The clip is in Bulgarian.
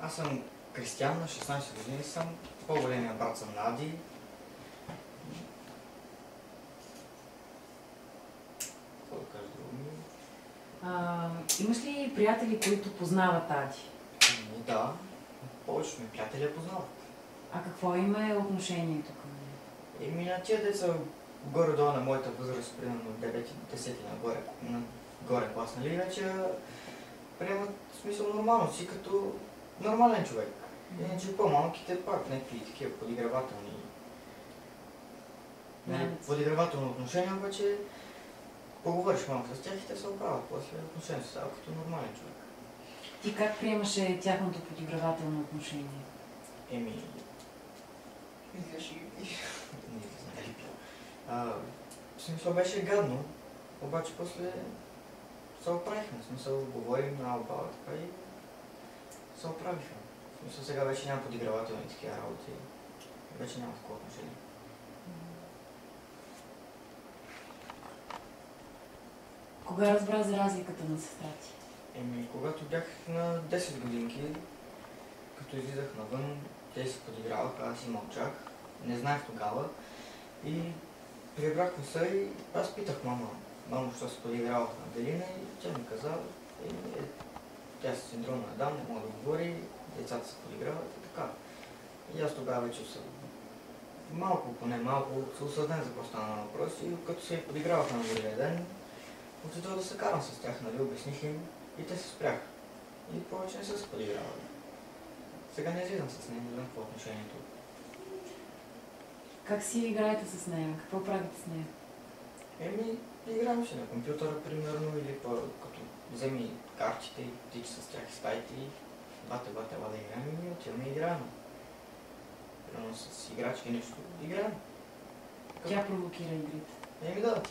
Аз съм Кристиян, на 16 години съм. По-големия брат съм Нади. Какво да кажа друго? Имаш ли приятели, които познават Ади? Да, повечето ми приятели я познават. А какво им е отношението към нея? На тия деца горе-долу на моята възраст, примерно 9-10 нагоре клас, нали, вече приемат смисъл нормално си, като нормален човек. Иначе по-малките пак някакви такива подигравателни. Подигравателно отношение, обаче поговориш малко с тях и те се оправят после отношението става като нормален човек. Ти как приемаше тяхното подигравателно отношение? Излизаш и... Не знае ли пил. В смисъл беше гадно, обаче после се оправихме. В смисъл говорим на обала така и се оправихме. В смисъл сега вече няма подигравателни такива работи. Вече няма такова отношение. Кога разбра за разликата на сестра ти? Когато бях на 10 годинки, като излизах навън, те се подиграваха, аз си мълчах. Не знаех тогава. И прибрахме се и аз питах мама, що се подигравах на Делина и тя ми каза, тя с синдром на Даун, не мога да говори, децата се подиграват и така. И аз тогава вече поне малко, се осъзнах за какво стана въпрос и като се подигравах на другия ден, отидох да се карам с тях, нали, обясних им и те се спряха. И повече не са се подигравали. Сега не излизам с нея, не знам какво е отношението. Как си играете с нея? Какво правите с нея? Играем си на компютъра, примерно, или като вземи картите и тичи с тях и стаите и бате, да играем и ние отиваме и играем. Примерно с играчки нещо играем. Тя провокира игрите. Да.